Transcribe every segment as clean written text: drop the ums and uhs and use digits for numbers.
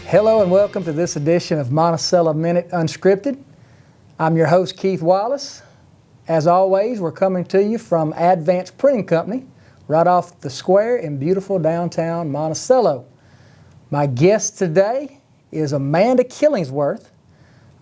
Hello and welcome to this edition of Monticello Minute Unscripted. I'm your host, Keith Wallace. As always, we're coming to you from Advance Printing Company, right off the square in beautiful downtown Monticello. My guest today is Amanda Killingsworth,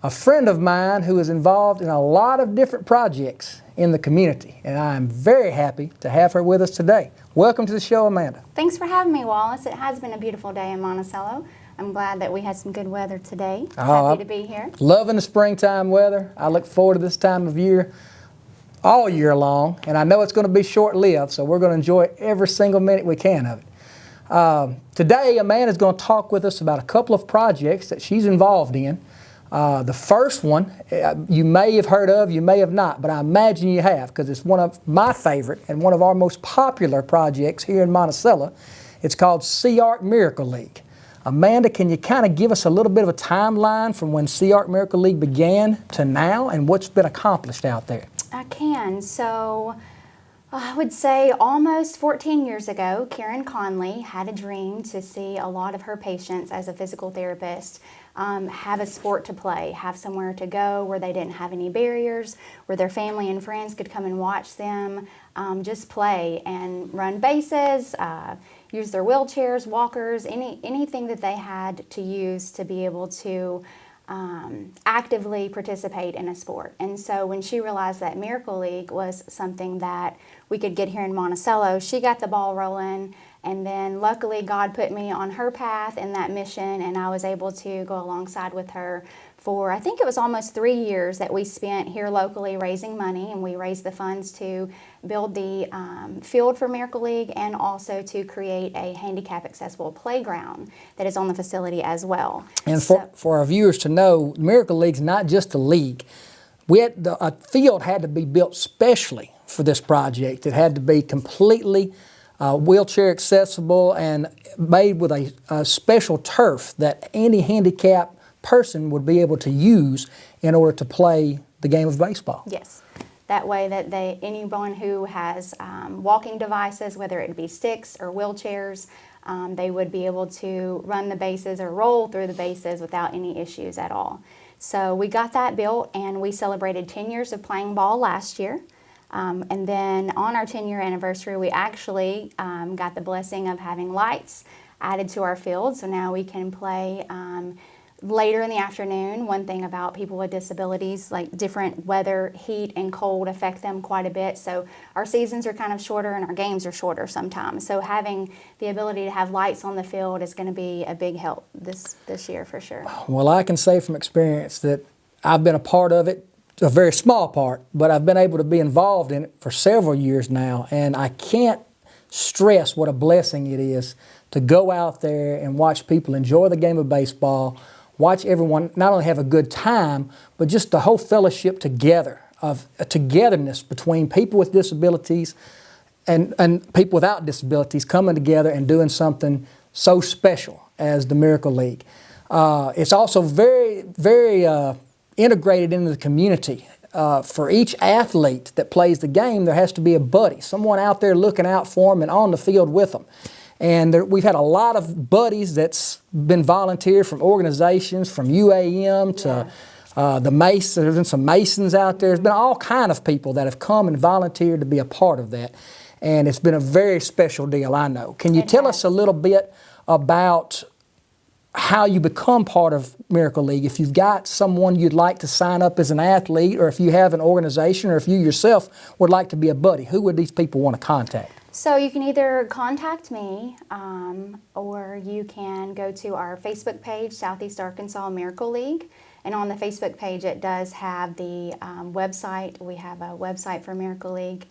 a friend of mine who is involved in a lot of different projects in the community, and I am very happy to have her with us today. Welcome to the show, Amanda. Thanks for having me, Wallace. It has been a beautiful day in Monticello. I'm glad that we had some good weather today. Happy to be here. Loving the springtime weather. I look forward to this time of year all year long, and I know it's going to be short-lived, so we're going to enjoy every single minute we can of it. Today, Amanda's going to talk with us about a couple of projects that she's involved in. The first one you may have heard of, you may have not, but I imagine you have because it's one of my favorite and one of our most popular projects here in Monticello. It's called Sea Arc Miracle League. Amanda, can you kind of give us a little bit of a timeline from when Sea Arc Miracle League began to now and what's been accomplished out there? I can. So I would say almost 14 years ago, Karen Conley had a dream to see a lot of her patients as a physical therapist have a sport to play, have somewhere to go where they didn't have any barriers, where their family and friends could come and watch them just play and run bases, use their wheelchairs, walkers, anything that they had to use to be able to actively participate in a sport. And so when she realized that Miracle League was something that we could get here in Monticello, she got the ball rolling. And then luckily God put me on her path in that mission, and I was able to go alongside with her for, I think it was almost 3 years that we spent here locally raising money, and we raised the funds to build the field for Miracle League and also to create a handicap accessible playground that is on the facility as well. And for our viewers to know, Miracle League's not just a league. A field had to be built specially for this project. It had to be completely wheelchair accessible and made with a special turf that any handicapped person would be able to use in order to play the game of baseball. Yes. That way that anyone who has walking devices, whether it be sticks or wheelchairs, they would be able to run the bases or roll through the bases without any issues at all. So we got that built, and we celebrated 10 years of playing ball last year. And then on our 10-year anniversary, we actually got the blessing of having lights added to our field. So now we can play later in the afternoon. One thing about people with disabilities, like different weather, heat and cold affect them quite a bit. So our seasons are kind of shorter and our games are shorter sometimes. So having the ability to have lights on the field is going to be a big help this year for sure. Well, I can say from experience that I've been a part of it, a very small part, but I've been able to be involved in it for several years now, and I can't stress what a blessing it is to go out there and watch people enjoy the game of baseball, watch everyone not only have a good time, but just the whole fellowship together, of a togetherness between people with disabilities and people without disabilities coming together and doing something so special as the Miracle League. It's also very, very integrated into the community. For each athlete that plays the game, there has to be a buddy, someone out there looking out for them and on the field with them. And we've had a lot of buddies that's been volunteered from organizations, from UAM to the Masons. There's been some Masons out there. There's been all kind of people that have come and volunteered to be a part of that. And it's been a very special deal, I know. Can you tell us a little bit about how you become part of Miracle League? If you've got someone you'd like to sign up as an athlete, or if you have an organization, or if you yourself would like to be a buddy, who would these people want to contact? So you can either contact me or you can go to our Facebook page, Southeast Arkansas Miracle League. And on the Facebook page, it does have the website. We have a website for Miracle League.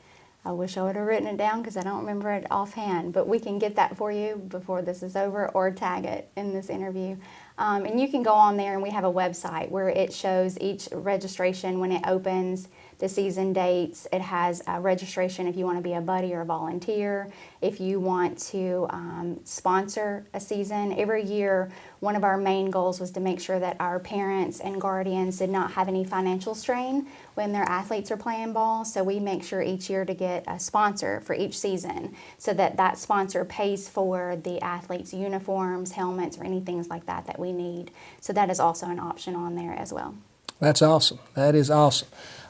I wish I would have written it down because I don't remember it offhand, but we can get that for you before this is over or tag it in this interview. And you can go on there, and we have a website where it shows each registration when it opens, the season dates. It has registration if you want to be a buddy or a volunteer. If you want to sponsor a season. Every year, one of our main goals was to make sure that our parents and guardians did not have any financial strain when their athletes are playing ball. So we make sure each year to get a sponsor for each season so that that sponsor pays for the athletes' uniforms, helmets, or anything like that that we need. So that is also an option on there as well. That's awesome. That is awesome.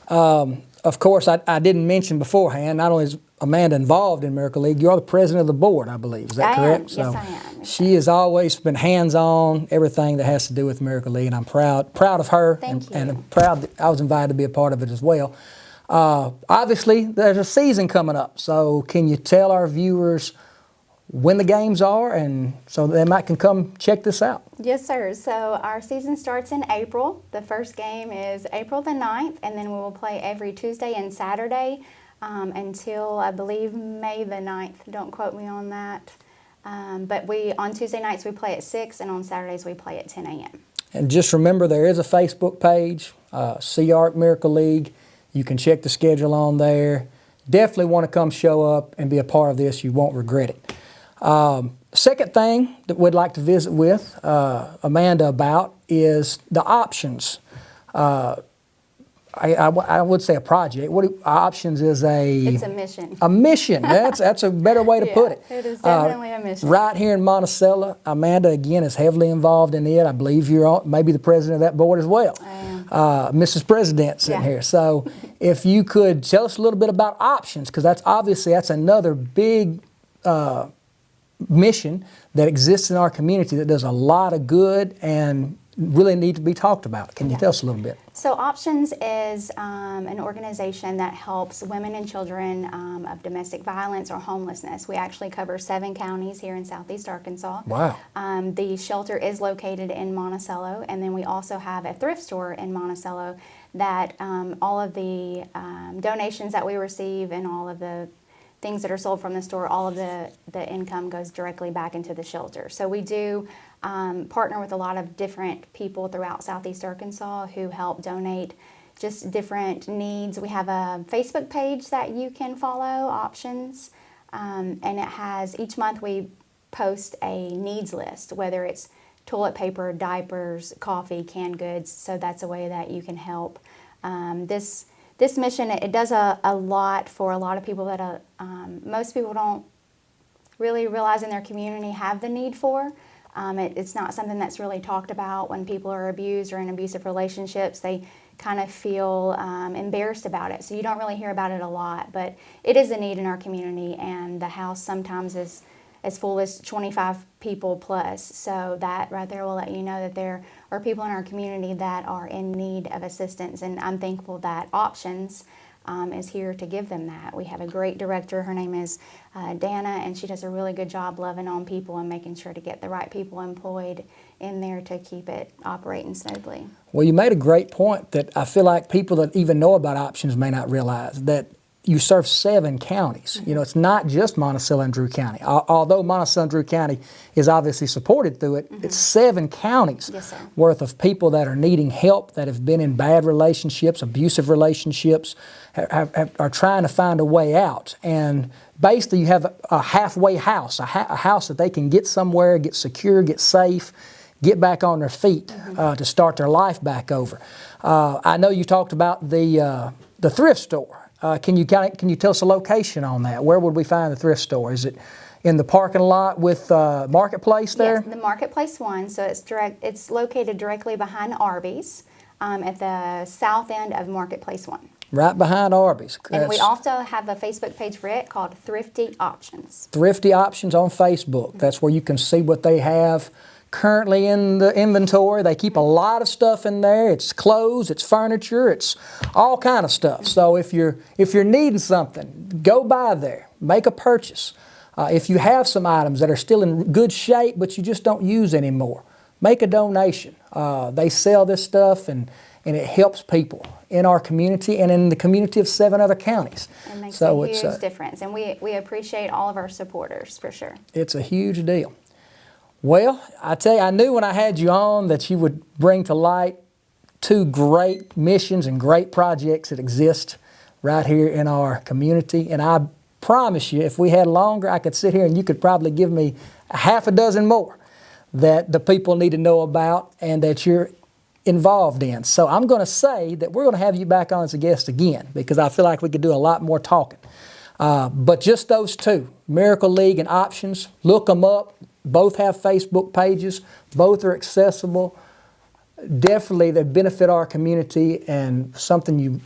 Of course, I didn't mention beforehand, not only is Amanda involved in Miracle League, you're the president of the board, I believe. Is that correct? Yes, I am. She has always been hands-on, everything that has to do with Miracle League, and I'm proud of her. Thank you. And proud that I was invited to be a part of it as well. Obviously, there's a season coming up, so can you tell our viewers when the games are, and so they might can come check this out? Yes, sir. So our season starts in April. The first game is April the 9th, and then we will play every Tuesday and Saturday until, I believe, May the 9th. Don't quote me on that. But on Tuesday nights we play at 6, and on Saturdays we play at 10 a.m. And just remember, there is a Facebook page, CARC Miracle League. You can check the schedule on there. Definitely want to come show up and be a part of this. You won't regret it. Second thing that we'd like to visit with Amanda about is the options. I would say a project. Options is It's a mission. A mission. That's a better way to put it. It is definitely a mission. Right here in Monticello, Amanda again is heavily involved in it. I believe you're maybe the president of that board as well. I am. Mrs. President sitting here. So if you could tell us a little bit about options, because that's another big mission that exists in our community that does a lot of good and really need to be talked about. Can you tell us a little bit? So Options is an organization that helps women and children of domestic violence or homelessness. We actually cover 7 counties here in Southeast Arkansas. Wow. The shelter is located in Monticello, and then we also have a thrift store in Monticello that all of the donations that we receive and all of the things that are sold from the store, all of the income goes directly back into the shelter. So we do partner with a lot of different people throughout Southeast Arkansas who help donate just different needs. We have a Facebook page that you can follow, Options, and it has, each month we post a needs list, whether it's toilet paper, diapers, coffee, canned goods, so that's a way that you can help. This mission, it does a lot for a lot of people that most people don't really realize in their community have the need for. It's not something that's really talked about when people are abused or in abusive relationships. They kind of feel embarrassed about it. So you don't really hear about it a lot, but it is a need in our community, and the house sometimes is as full as 25 people plus. So that right there will let you know that there are people in our community that are in need of assistance, and I'm thankful that Options is here to give them that. We have a great director. Her name is Dana, and she does a really good job loving on people and making sure to get the right people employed in there to keep it operating smoothly. Well, you made a great point that I feel like people that even know about Options may not realize, that you serve 7 counties. You know, it's not just Monticello and Drew County. Although Monticello and Drew County is obviously supported through it, it's 7 counties worth of people that are needing help, that have been in bad relationships, abusive relationships, are trying to find a way out. And basically you have a halfway house, a house that they can get somewhere, get secure, get safe, get back on their feet to start their life back over. I know you talked about the thrift store. Can you tell us a location on that? Where would we find the thrift store? Is it in the parking lot with Marketplace there? Yes, the Marketplace one. So it's located directly behind Arby's at the south end of Marketplace one. Right behind Arby's. And we also have a Facebook page for it called Thrifty Options. Thrifty Options on Facebook. That's where you can see what they have currently in the inventory. They keep a lot of stuff in there. It's clothes, it's furniture, it's all kind of stuff. So if you're needing something, go by there, make a purchase. If you have some items that are still in good shape but you just don't use anymore, make a donation. They sell this stuff and it helps people in our community and in the community of 7 other counties. It makes a huge difference, and we appreciate all of our supporters for sure. It's a huge deal. Well, I tell you, I knew when I had you on that you would bring to light two great missions and great projects that exist right here in our community. And I promise you, if we had longer, I could sit here and you could probably give me a half a dozen more that the people need to know about and that you're involved in. So I'm going to say that we're going to have you back on as a guest again because I feel like we could do a lot more talking. But just those two, Miracle League and Options, look them up. Both have Facebook pages. Both are accessible. Definitely they benefit our community and something you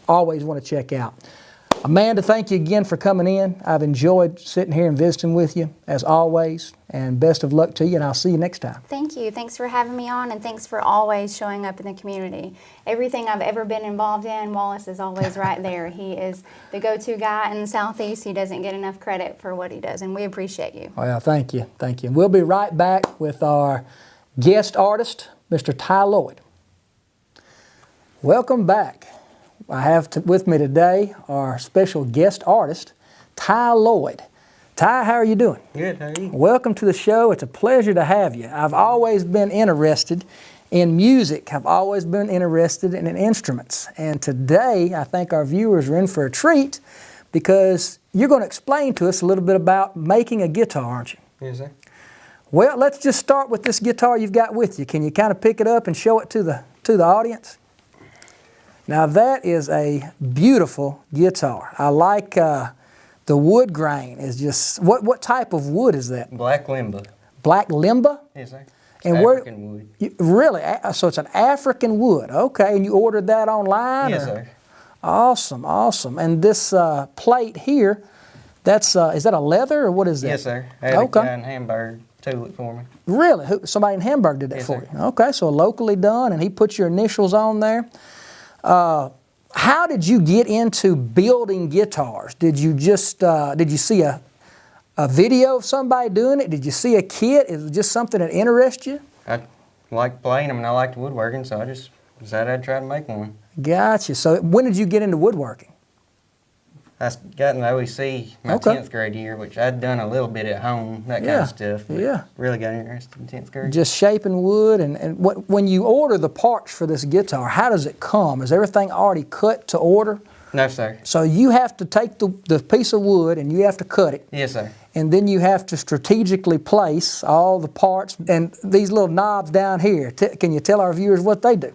always want to check out. Amanda, thank you again for coming in. I've enjoyed sitting here and visiting with you, as always, and best of luck to you, and I'll see you next time. Thank you. Thanks for having me on, and thanks for always showing up in the community. Everything I've ever been involved in, Wallace is always right there. He is the go-to guy in the Southeast. He doesn't get enough credit for what he does, and we appreciate you. Well, thank you. Thank you. We'll be right back with our guest artist, Mr. Ty Lloyd. Welcome back. I have with me today our special guest artist, Ty Lloyd. Ty, how are you doing? Good, how are you? Welcome to the show. It's a pleasure to have you. I've always been interested in music. I've always been interested in instruments. And today, I think our viewers are in for a treat because you're going to explain to us a little bit about making a guitar, aren't you? Yes, sir. Well, let's just start with this guitar you've got with you. Can you kind of pick it up and show it to the audience? Now that is a beautiful guitar. I like the wood grain. Is just what type of wood is that? Black limba. Black limba? Yes, sir. And African wood. Really? So it's an African wood. Okay, and you ordered that online? Yes, or? sir. Awesome, awesome. And this plate here, that's is that a leather or what is that? Yes, sir. I had a guy in Hamburg tool it for me. Really? Somebody in Hamburg did that Yes, for sir. you? Okay, so locally done, and he put your initials on there. How did you get into building guitars? Did you just did you see a video of somebody doing it? Did you see a kit? Is it just something that interests you? I liked playing them and I liked woodworking, so I just decided I'd try to make one. Gotcha. So when did you get into woodworking? I got in the OEC my Okay. 10th grade year, which I'd done a little bit at home, that kind of stuff. But yeah. really got interested in 10th grade. Just shaping wood, and when you order the parts for this guitar, how does it come? Is everything already cut to order? No, sir. So you have to take the piece of wood and you have to cut it. Yes, sir. And then you have to strategically place all the parts and these little knobs down here. Can you tell our viewers what they do?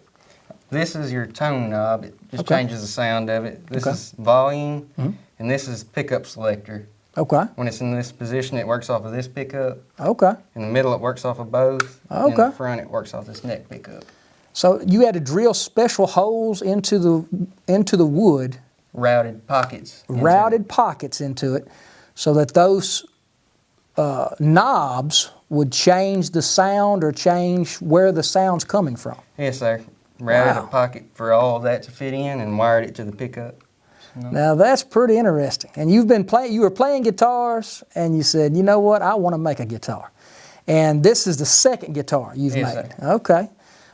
This is your tone knob. It just Okay. changes the sound of it. This Okay. is volume, and this is pickup selector. Okay. When it's in this position, it works off of this pickup. Okay. In the middle, it works off of both. Okay. In the front, it works off this neck pickup. So you had to drill special holes into the wood, Routed pockets. routed pockets into it, so that those knobs would change the sound or change where the sound's coming from. Yes, sir. Routed Wow. a pocket for all of that to fit in and wired it to the pickup. Now that's pretty interesting. And you were playing guitars, and you said, you know what, I want to make a guitar. And this is the second guitar you've Yes, made. sir. Okay.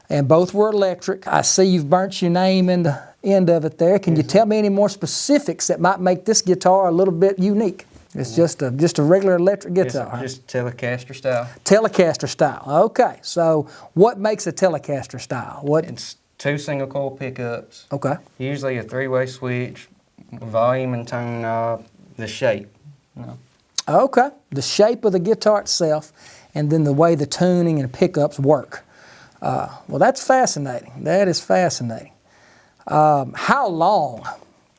And both were electric. I see you've burnt your name in the end of it there. Can you tell me any more specifics that might make this guitar a little bit unique? It's just a regular electric Yes, guitar. sir. huh? Just Telecaster style. Telecaster style. Okay. So what makes a Telecaster style? It's 2 single coil pickups. Okay. Usually a 3-way switch, volume and tone knob, the shape. Okay. The shape of the guitar itself, and then the way the tuning and pickups work. Well, that's fascinating. That is fascinating. How long?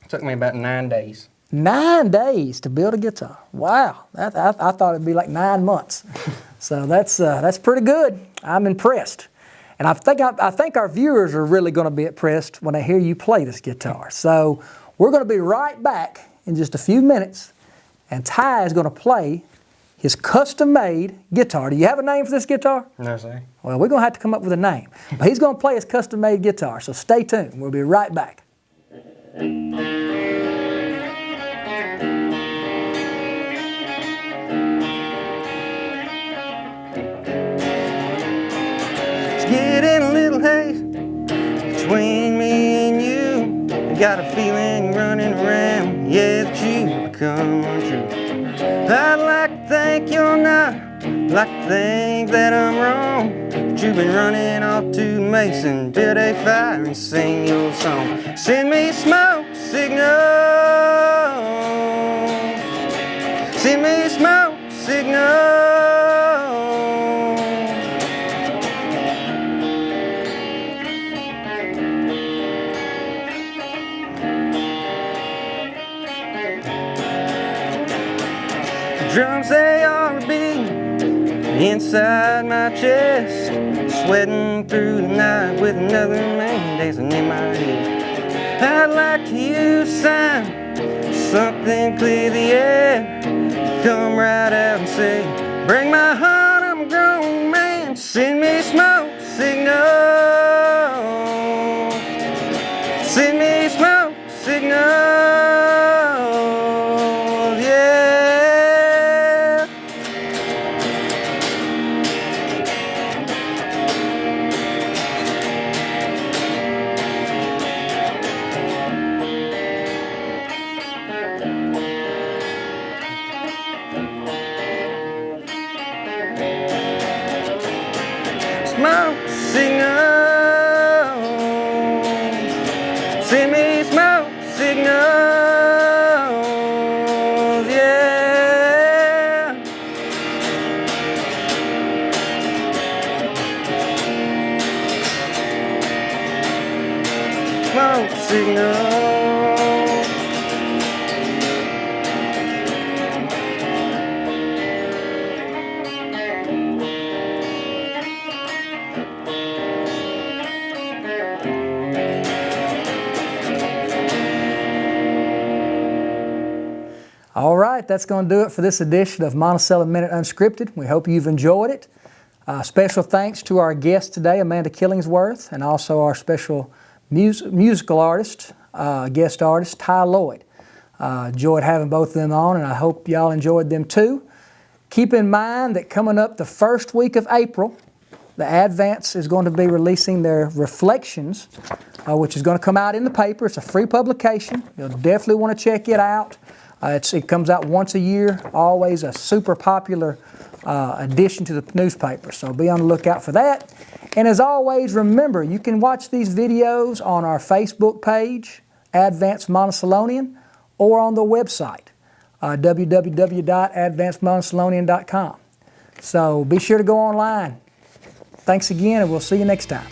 It took me about 9 days. 9 days to build a guitar. Wow. I thought it'd be like 9 months. So that's pretty good. I'm impressed. And I think our viewers are really going to be impressed when they hear you play this guitar. So we're going to be right back in just a few minutes, and Ty is going to play his custom-made guitar. Do you have a name for this guitar? No, sir. Well, we're going to have to come up with a name. But he's going to play his custom-made guitar, so stay tuned. We'll be right back. It's getting a little haze between me and you. I got a feeling running around, yeah, that you become untrue. I'd like to think you're not like to think that I'm wrong, but you've been running off to Mason, build a fire and sing your song. Send me smoke signals, send me smoke signals. Drums, they are beating inside my chest, sweating through the night with another man dancing in my head. I'd like to use sign, something clear the air, come right out and say, break my heart, I'm a grown man. Send me smoke signals, send me smoke signals. Smoke signals, send me smoke signals, yeah. Smoke signals. All right, that's going to do it for this edition of Monticello Minute Unscripted. We hope you've enjoyed it. Special thanks to our guest today, Amanda Killingsworth, and also our special musical artist, guest artist, Lloyd. Enjoyed having both of them on, and I hope y'all enjoyed them too. Keep in mind that coming up the first week of April, the Advance is going to be releasing their Reflections, which is going to come out in the paper. It's a free publication. You'll definitely want to check it out. It comes out once a year, always a super popular addition to the newspaper. So be on the lookout for that. And as always, remember, you can watch these videos on our Facebook page, Advance Monticellonian, or on the website, www.advancedmonticellonian.com. So be sure to go online. Thanks again, and we'll see you next time.